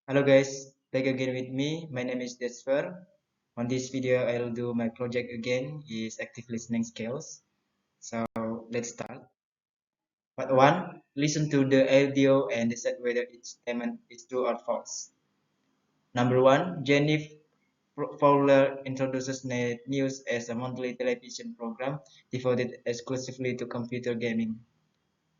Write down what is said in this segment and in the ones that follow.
Hello guys, back again with me. My name is Desfer. On this video, I'll do my project again is active listening skills. So let's start. Part one, listen to the audio and decide whether each statement is true or false. Number one, Jenny Fowler introduces Net News as a monthly television program devoted exclusively to computer gaming.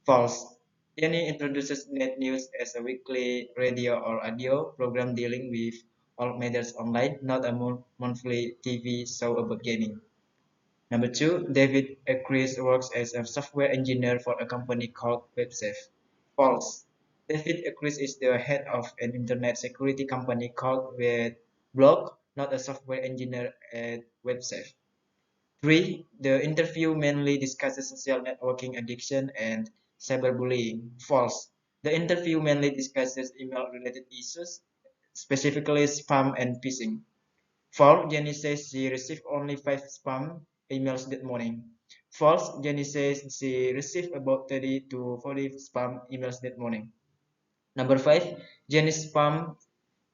False. Jenny introduces Net News as a weekly radio or audio program dealing with all matters online, not a monthly TV show about gaming. Number two, David Akris works as a software engineer for a company called WebSafe. False. David Akris is the head of an internet security company called WebBlock, not a software engineer at WebSafe. 3. The interview mainly discusses social networking addiction and cyberbullying. False. The interview mainly discusses email-related issues, specifically spam and phishing. False. Jenny says she received only 5 spam emails that morning. False. Jenny says she received about 30 to 40 spam emails that morning. Number 5. Jenny's spam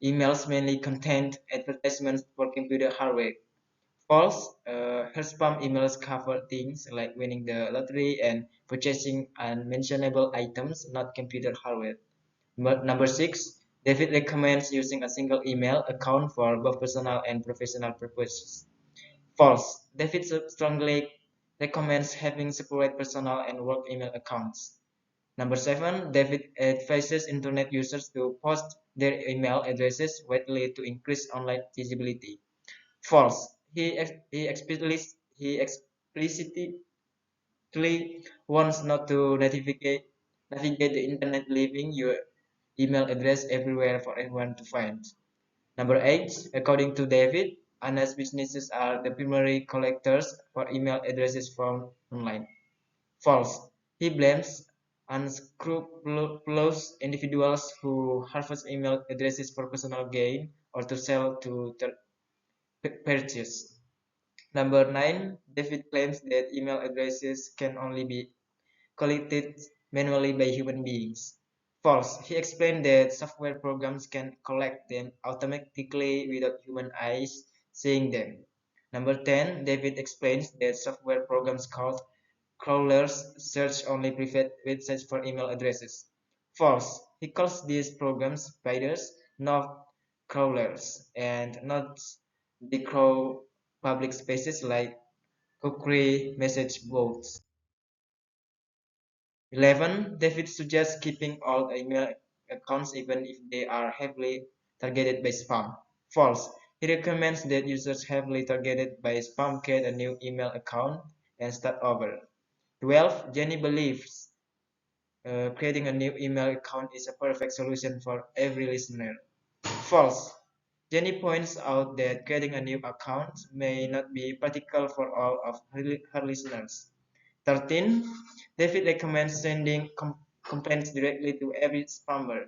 emails mainly contained advertisements for computer hardware. False. Her spam emails cover things like winning the lottery and purchasing unmentionable items, not computer hardware. Number 6. David recommends using a single email account for both personal and professional purposes. False. David strongly recommends having separate personal and work email accounts. Number 7. David advises internet users to post their email addresses widely to increase online visibility. False. He explicitly wants not to navigate the internet, leaving your email address everywhere for everyone to find. Number 8. According to David, honest businesses are the primary collectors for email addresses from online. False. He blames unscrupulous individuals who harvest email addresses for personal gain or to sell to third parties. Number 9, David claims that email addresses can only be collected manually by human beings. False. He explained that software programs can collect them automatically without human eyes seeing them. Number 10, David explains that software programs called crawlers search only private websites for email addresses. False. He calls these programs spiders, not crawlers, and not the crawl public spaces like Kukri message boards. 11. David suggests keeping all email accounts even if they are heavily targeted by spam. False. He recommends that users heavily targeted by spam create a new email account and start over. 12. Jenny believes creating a new email account is a perfect solution for every listener. False. Jenny points out that creating a new account may not be practical for all of her listeners. 13. David recommends sending complaints directly to every spammer.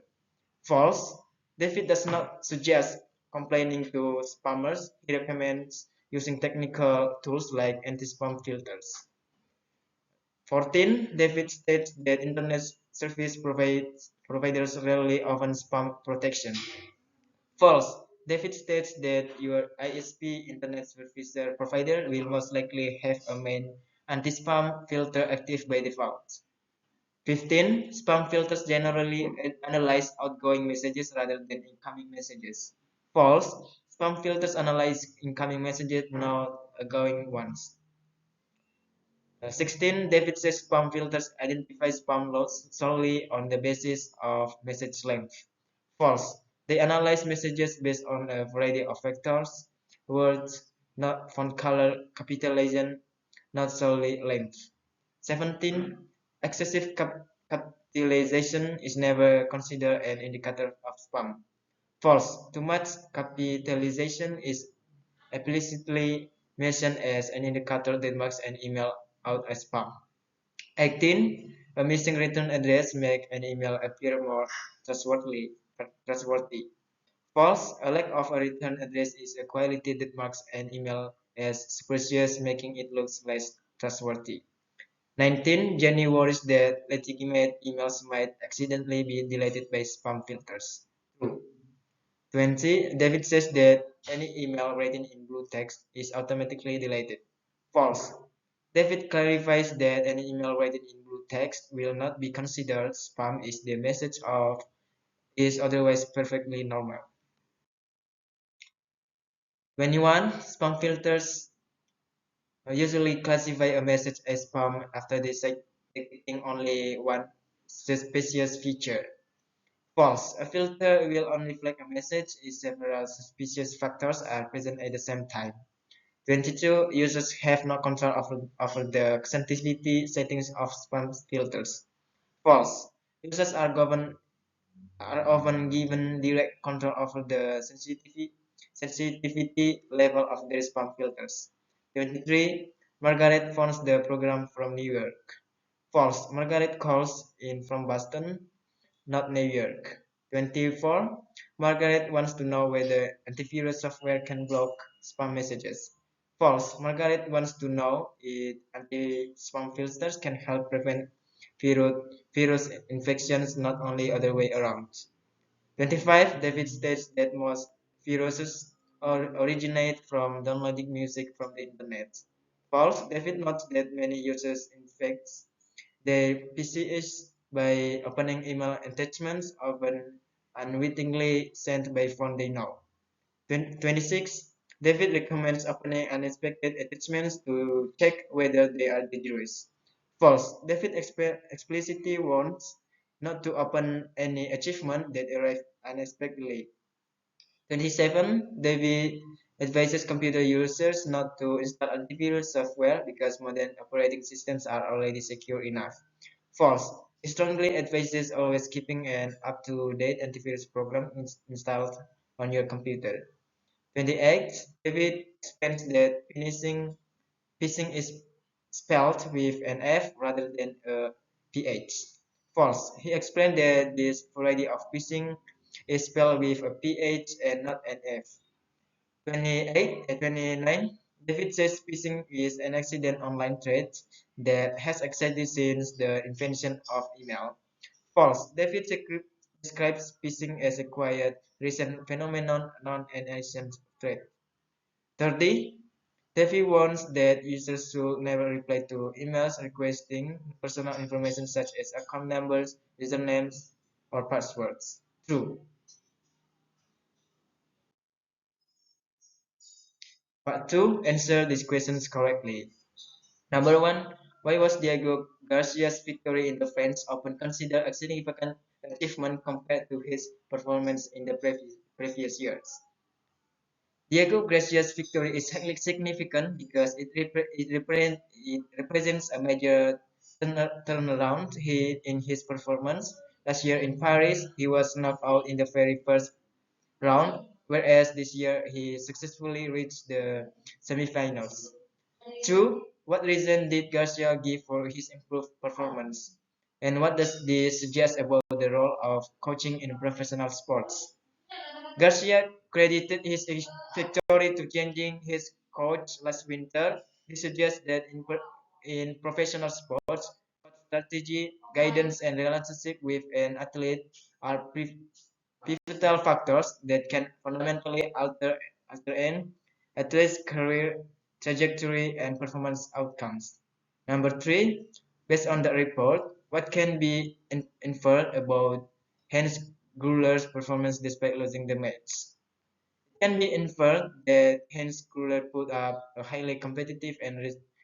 False. David does not suggest complaining to spammers. He recommends using technical tools like anti-spam filters. 14. David states that internet service providers rarely offer spam protection. False. David states that your ISP internet service provider will most likely have a main anti-spam filter active by default. 15. Spam filters generally analyze outgoing messages rather than incoming messages. False. Spam filters analyze incoming messages, not outgoing ones. 16. David says spam filters identify spam loads solely on the basis of message length. False. They analyze messages based on a variety of factors, words, not font color, capitalization, not solely length. 17. Excessive capitalization is never considered an indicator of spam. False. Too much capitalization is explicitly mentioned as an indicator that marks an email out as spam. 18. A missing return address makes an email appear more trustworthy. False. A lack of a return address is a quality that marks an email as suspicious, making it look less trustworthy. 19. Jenny worries that legitimate emails might accidentally be deleted by spam filters. True. 20. David says that any email written in blue text is automatically deleted. False. David clarifies that any email written in blue text will not be considered spam if the message of is otherwise perfectly normal. 21. Spam filters usually classify a message as spam after detecting only one suspicious feature. False. A filter will only flag a message if several suspicious factors are present at the same time. 22. Users have no control over the sensitivity settings of spam filters. False. Users are often given direct control over the sensitivity level of their spam filters. 23. Margaret phones the program from New York. False. Margaret calls in from Boston, not New York. 24. Margaret wants to know whether antivirus software can block spam messages. False. Margaret wants to know if anti-spam filters can help prevent virus infections, not only other way around. 25. David states that most viruses originate from downloading music from the internet. False. David notes that many users infect their PCs by opening email attachments, often unwittingly sent by phone they know. 26. David recommends opening unexpected attachments to check whether they are dangerous. False. David explicitly warns not to open any achievement that arrive unexpectedly. 27. David advises computer users not to install antivirus software because modern operating systems are already secure enough. False. He strongly advises always keeping an up-to-date antivirus program installed on your computer. 28. David explains that phishing is spelled with an F rather than a PH. False. He explained that this variety of phishing is spelled with a PH and not an F. 28 and 29. David says phishing is an accident online threat that has existed since the invention of email. False. David describes phishing as a quiet, recent phenomenon, not an ancient threat. 30. David warns that users should never reply to emails requesting personal information such as account numbers, usernames, or passwords. True. Part 2. Answer these questions correctly. Number 1. Why was Diego Garcia's victory in the French Open considered a significant achievement compared to his performance in the previous years? Diego Garcia's victory is highly significant because it represents a major turnaround in his performance. Last year in Paris, he was knocked out in the very first round, whereas this year he successfully reached the semifinals. 2. What reason did Garcia give for his improved performance? And what does this suggest about the role of coaching in professional sports? Garcia credited his victory to changing his coach last winter. He suggests that in professional sports, strategy, guidance, and relationship with an athlete are pivotal factors that can fundamentally alter an athlete's career trajectory and performance outcomes. Number 3, based on the report, what can be inferred about Hans Gruler's performance despite losing the match? It can be inferred that Hans Gruler put up a highly competitive and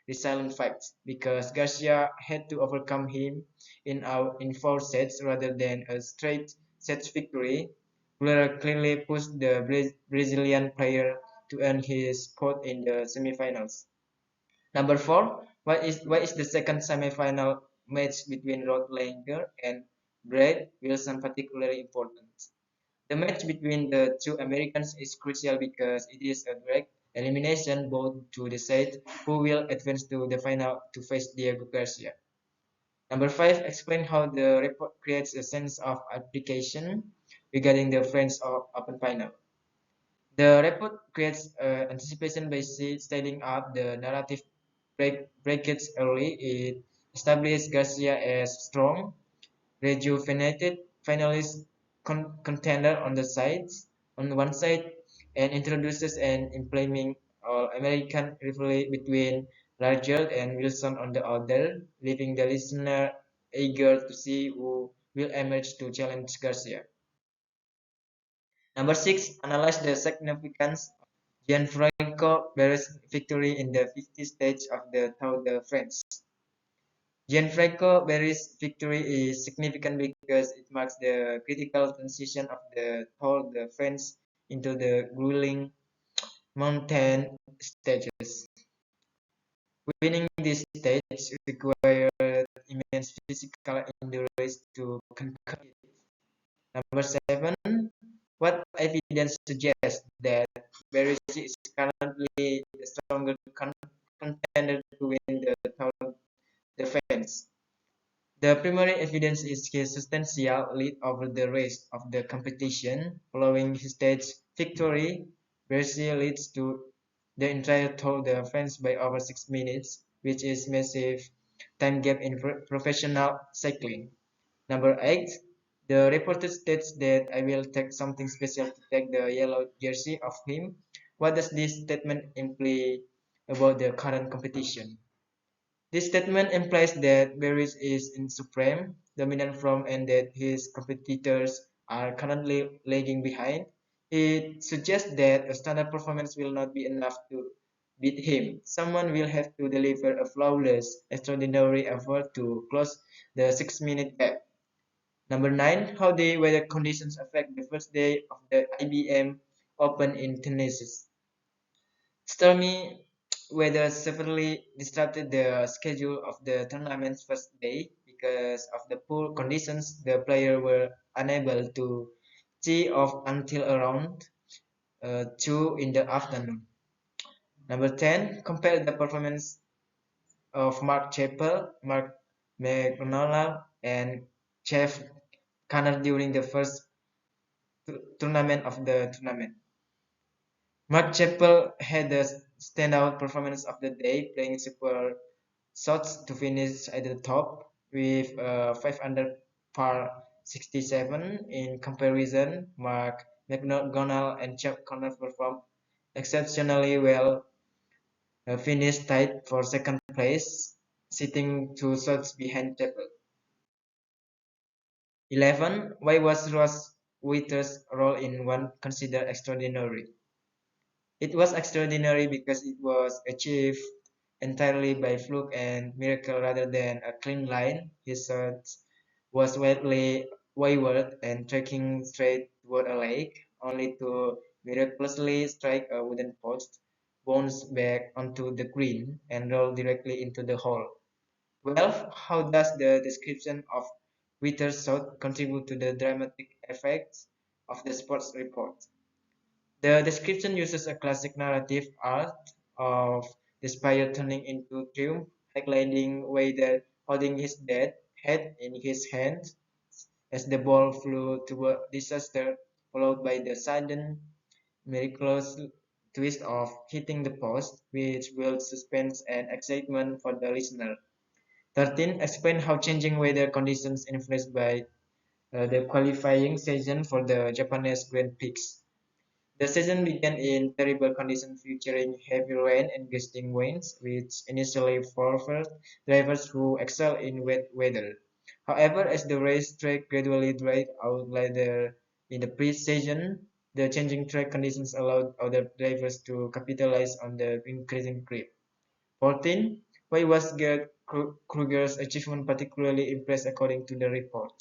resilient fight because Garcia had to overcome him in 4 sets rather than a straight set victory. Gruler clearly pushed the Brazilian player to earn his spot in the semifinals. Number 4, why is the second semifinal match between Rod Langer and Brad Wilson particularly important? The match between the two Americans is crucial because it is a direct elimination vote to decide who will advance to the final to face Diego Garcia. Number 5, explain how the report creates a sense of application regarding the French Open final. The report creates anticipation by setting up the narrative breakage early. It establishes Garcia as strong, rejuvenated finalist contender on the sides. on one side and introduces an implying All-American rivalry between Rodgers and Wilson on the other, leaving the listener eager to see who will emerge to challenge Garcia. Number 6, analyze the significance of Gianfranco Barre's victory in the 50th stage of the Tour de France. Gianfranco Barre's victory is significant because it marks the critical transition of the Tour de France into the grueling mountain stages. Winning this stage required immense physical endurance to conquer it. Number 7, what evidence suggests that Beresi is currently the stronger contender to win the Tour de France? The primary evidence is his substantial lead over the rest of the competition. Following his stage victory, Bercy leads to the entire Tour de France by over 6 minutes, which is massive time gap in professional cycling. Number 8, the reporter states that I will take something special to take the yellow jersey of him. What does this statement imply about the current competition? This statement implies that Barris is in supreme dominant form and that his competitors are currently lagging behind. It suggests that a standard performance will not be enough to beat him. Someone will have to deliver a flawless, extraordinary effort to close the 6 minute gap. Number 9, how the weather conditions affect the first day of the IBM Open in Tennessee. Stormy weather severely disrupted the schedule of the tournament's first day. Because of the poor conditions, the players were unable to tee off until around 2 in the afternoon. Number 10, compare the performance of Mark Chappell, Mark McDonald, and Jeff Connor during the first tournament of the tournament. Mark Chappell had the standout performance of the day, playing super shots to finish at the top with 5 under par 67. In comparison, Mark McGonagall and Chuck Connor performed exceptionally well, finished tied for second place, sitting 2 shots behind Chappell. 11. Why was Ross Witter's role in one considered extraordinary? It was extraordinary because it was achieved entirely by fluke and miracle rather than a clean line. His shot was widely wayward and tracking straight toward a lake, only to miraculously strike a wooden post, bounce back onto the green, and roll directly into the hole. Well, how does the description of Witter's shot contribute to the dramatic effects of the sports report? The description uses a classic narrative art of the spire turning into triumph, highlighting Vader holding his dead head in his hands as the ball flew toward disaster, followed by the sudden, miraculous twist of hitting the post, which builds suspense and excitement for the listener. 13. Explain how changing weather conditions influenced by the qualifying season for the Japanese Grand Prix. The season began in terrible conditions featuring heavy rain and gusting winds, which initially favored drivers who excel in wet weather. However, as the racetrack gradually dried out later in the pre-season, the changing track conditions allowed other drivers to capitalize on the increasing grip. 14. Why was Gerd Kruger's achievement particularly impressed according to the report?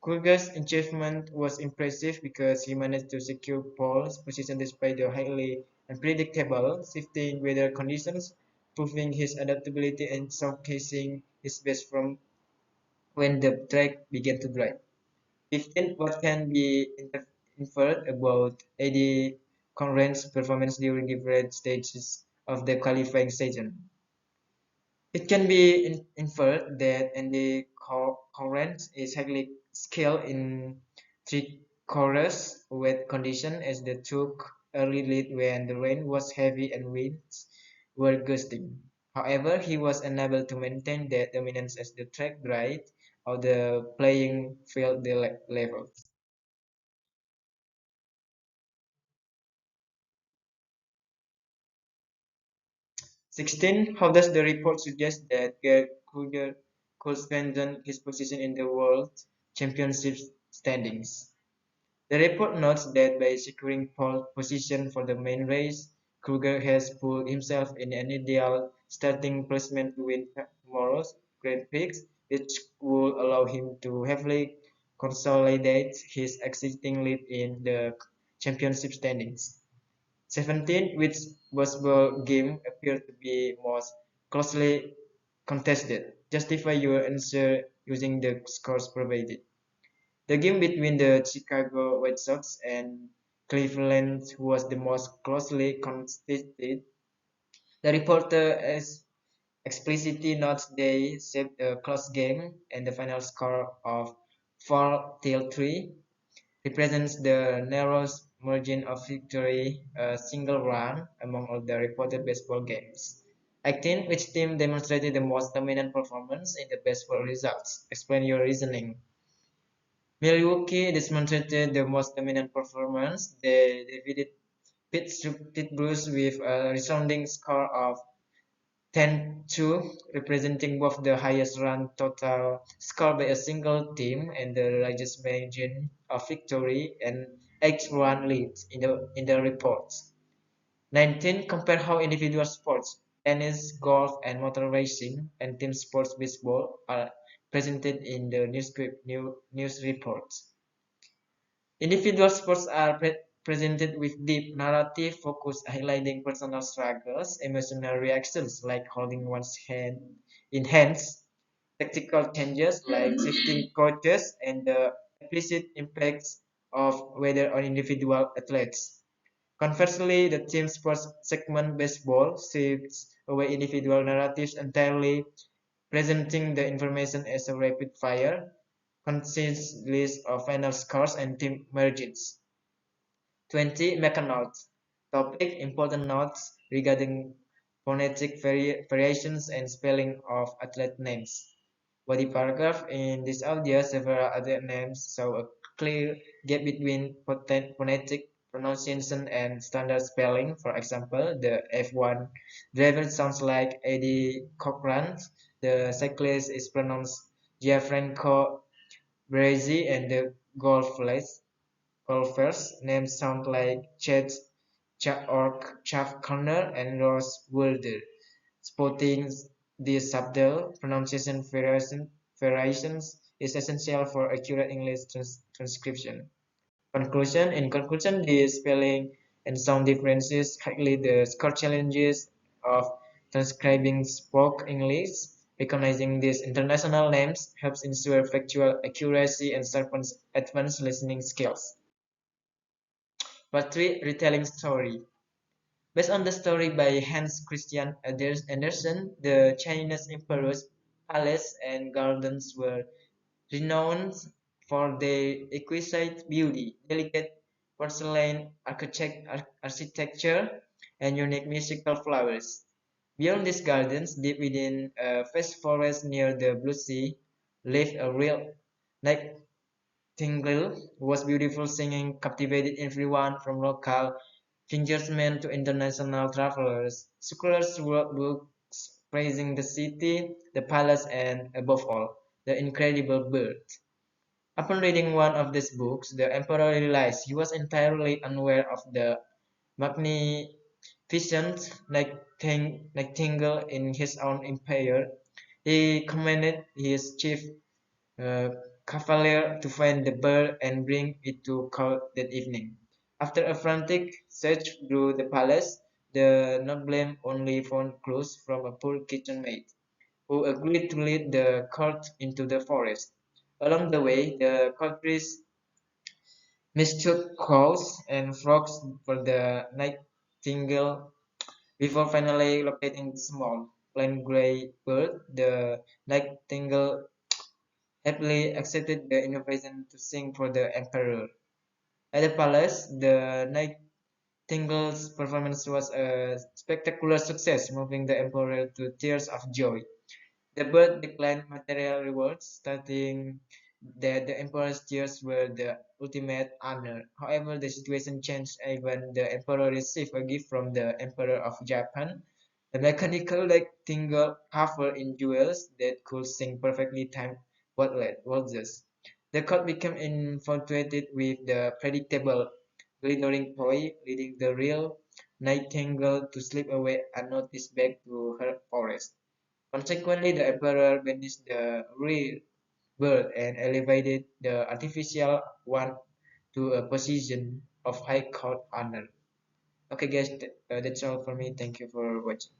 Kruger's achievement was impressive because he managed to secure pole position despite the highly unpredictable shifting weather conditions, proving his adaptability and showcasing his best from when the track began to dry. 15. What can be inferred about Eddie Conrad's performance during different stages of the qualifying season? It can be inferred that Andy Corrent is highly skilled in three-chorus wet conditions as they took early lead when the rain was heavy and winds were gusting. However, he was unable to maintain that dominance as the track dried or the playing field leveled. 16. How does the report suggest that Gerd Kruger could strengthen his position in the World Championship standings? The report notes that by securing pole position for the main race, Kruger has put himself in an ideal starting placement to win tomorrow's Grand Prix, which will allow him to heavily consolidate his existing lead in the championship standings. 17. Which baseball game appeared to be most closely contested? Justify your answer using the scores provided. The game between the Chicago White Sox and Cleveland was the most closely contested. The reporter explicitly notes they saved a close game, and the final score of 4-3 represents the narrowest margin of victory, a single run, among all the reported baseball games. 18. Which team demonstrated the most dominant performance in the baseball results? Explain your reasoning. Milwaukee demonstrated the most dominant performance. They defeated Pittsburgh with a resounding score of 10-2, representing both the highest run total scored by a single team and the largest margin of victory and 8-run lead in the reports. 19. Compare how individual sports, tennis, golf, and motor racing, and team sports baseball are presented in the news reports. Individual sports are presented with deep narrative focus highlighting personal struggles, emotional reactions like holding one's hand in hands, tactical changes like shifting coaches, and the implicit impacts of weather on individual athletes. Conversely, the team sports segment baseball shifts away individual narratives entirely, presenting the information as a rapid fire, concise list of final scores and team margins. 20. Make a note. Topic: Important notes regarding phonetic variations and spelling of athlete names. Body paragraph: In this audio, several other names show a clear gap between phonetic pronunciation and standard spelling. For example, the F1 driver sounds like Eddie Cochran. The cyclist is pronounced Gianfranco Baresi, and the golfers' names sound like Chet Chaff Connor and Ross Wilder. Spotting these subtle pronunciation variations is essential for accurate English transcription. Conclusion: In conclusion, the spelling and sound differences highlight the score challenges of transcribing spoke English. Recognizing these international names helps ensure factual accuracy and sharpens advanced listening skills. Part 3. Retelling story. Based on the story by Hans Christian Andersen, the Chinese emperor's palace and gardens were renowned for their exquisite beauty, delicate porcelain architecture, and unique musical flowers. Beyond these gardens, deep within a vast forest near the Blue Sea, lived a real nightingale who was beautiful singing, captivated everyone from local fingersmen to international travelers. Scholars wrote books praising the city, the palace, and above all, the incredible bird. Upon reading one of these books, the emperor realized he was entirely unaware of the magnificent nightingale in his own empire. He commanded his chief uh, cavalier to find the bird and bring it to court that evening. After a frantic search through the palace, the nobleman only found clues from a poor kitchen maid, who agreed to lead the court into the forest. Along the way, the courtiers mistook crows and frogs for the nightingale before finally locating the small, plain gray bird. The nightingale happily accepted the invitation to sing for the emperor. At the palace, the nightingale's performance was a spectacular success, moving the emperor to tears of joy. The bird declined material rewards, stating that the emperor's tears were the ultimate honor. However, the situation changed when the emperor received a gift from the emperor of Japan. The mechanical rectangle covered in jewels that could sing perfectly timed waltzes. The court became infatuated with the predictable, glittering toy, leading the real nightingale to slip away unnoticed back to her forest. Consequently, the emperor banished the real bird and elevated the artificial one to a position of high court honor. Okay, guys, that's all for me. Thank you for watching.